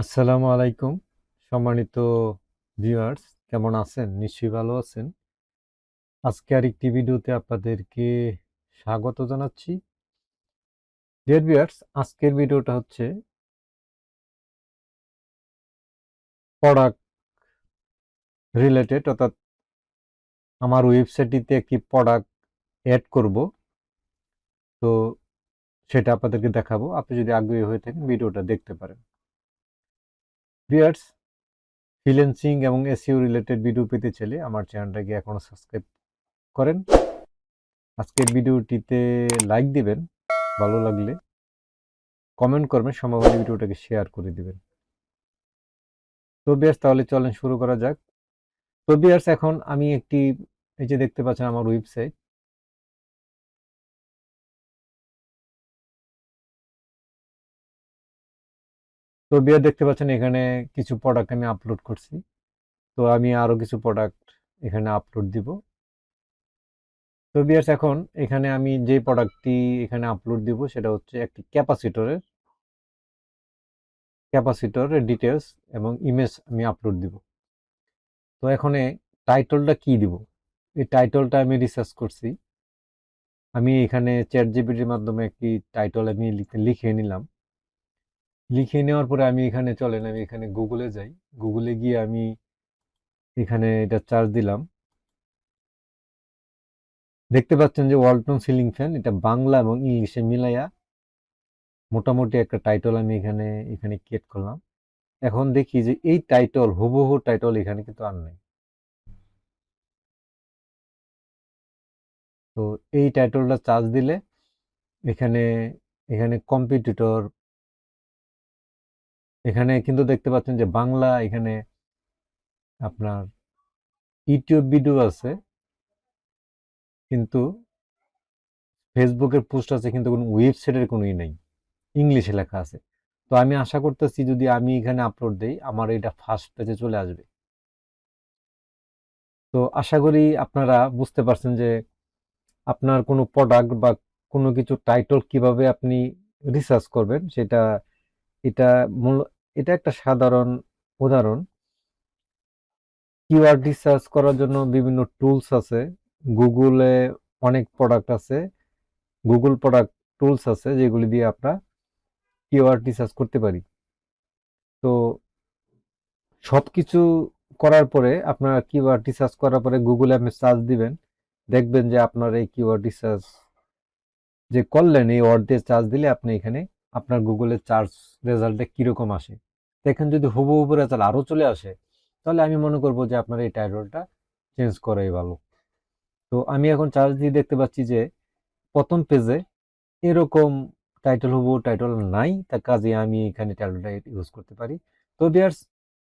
আসসালামু আলাইকুম, সম্মানিত ভিউয়ার্স। কেমন আছেন? নিশ্চয়ই ভালো আছেন। আজকে আরেকটি ভিডিওতে আপনাদেরকে স্বাগত জানাচ্ছি। ডিয়ার ভিউয়ার্স, আজকের ভিডিওটা হচ্ছে প্রোডাক্ট রিলেটেড, অর্থাৎ আমার ওয়েবসাইটটিতে একটি প্রোডাক্ট অ্যাড করব। তো সেটা আপনাদেরকে দেখাবো। আপনি যদি আগ্রহী হয়ে থাকেন ভিডিওটা দেখতে পারেন। ভিউয়ার্স, ফ্রিল্যান্সিং এবং এসইও রিলেটেড ভিডিও পেতে চাইলে আমার চ্যানেলটাকে এখনো সাবস্ক্রাইব করেন। আজকের ভিডিওটিতে লাইক দিবেন, ভালো লাগলে কমেন্ট করবেন, সম্ভব হলে ভিডিওটাকে শেয়ার করে দিবেন। তো বিয়ার্স, তাহলে চলেন শুরু করা যাক। তো বিয়ার্স, এখন আমি একটি, এই যে দেখতে পাচ্ছেন আমার ওয়েবসাইট। তো বিয়ার দেখতে পাচ্ছেন এখানে কিছু প্রোডাক্ট আমি আপলোড করছি। তো আমি আরো কিছু প্রোডাক্ট এখানে আপলোড দিব। তো বিয়ার্স, এখন এখানে আমি যে প্রোডাক্টটি এখানে আপলোড দিব সেটা হচ্ছে একটি ক্যাপাসিটরের ডিটেলস এবং ইমেজ আমি আপলোড দিব। তো এখানে টাইটলটা কি দিব? এই টাইটলটা আমি রিসার্চ করছি। আমি এখানে চ্যাট জিপিটির মাধ্যমে একটি টাইটল আমি লিখে নিলাম। লিখে নেওয়ার পরে আমি এখানে গুগলে যাই। গুগলে গিয়ে আমি এখানে এটা চার্জ দিলাম। দেখতে পাচ্ছেন যে ওয়ালটন সিলিং ফ্যান, এটা বাংলা এবং ইংলিশে মিলাইয়া মোটামুটি একটা টাইটল আমি এখানে এখানে ক্রিয়েট করলাম। এখন দেখি যে এই টাইটল, হুবহু টাইটল এখানে কিন্তু আর নাই। তো এই টাইটলটা চার্জ দিলে এখানে এখানে কম্পিটিটর, এখানে কিন্তু দেখতে পাচ্ছেন যে বাংলা, এখানে আপনার ইউটিউব ভিডিও আছে, কিন্তু ফেসবুকের পোস্ট আছে, কিন্তু কোনো ওয়েবসাইটের কোনোই নাই, ইংলিশে লেখা আছে। তো আমি আশা করতেছি যদি আমি এখানে আপলোড দেই আমার এটা ফার্স্ট পেজে চলে আসবে। তো আশা করি আপনারা বুঝতে পারছেন যে আপনার কোনো প্রোডাক্ট বা কোনো কিছু টাইটল কিভাবে আপনি রিসার্চ করবেন সেটা। এটা মূল, এটা একটা সাধারণ উদাহরণ। কিওয়ার্ড রিসার্চ করার জন্য বিভিন্ন টুলস আছে। গুগলে অনেক প্রোডাক্ট আছে, গুগল প্রোডাক্ট টুলস আছে যেগুলি দিয়ে আমরা কিওয়ার্ড রিসার্চ করতে পারি। তো সবকিছু করার পরে আপনারা কিওয়ার্ড রিসার্চ করার পরে গুগলে আপনি সার্চ দিবেন, দেখবেন যে আপনার এই কিওয়ার্ড রিসার্চ যে করলেন এই ওয়ার্ড দিয়ে সার্চ দিলে আপনি এখানে আপনার গুগলের সার্চ রেজাল্টে কিরকম আসে। দেখেন যদি হুবহু রেজাল্ট আরও চলে আসে তাহলে আমি মনে করবো যে আপনার এই টাইটলটা চেঞ্জ করাই ভালো। তো আমি এখন সার্চ দিয়ে দেখতে পাচ্ছি যে প্রথম পেজে এরকম টাইটল হুবহু টাইটল নাই, তার কাজে আমি এখানে টাইটলটা ইউজ করতে পারি। তো ভিউয়ার্স,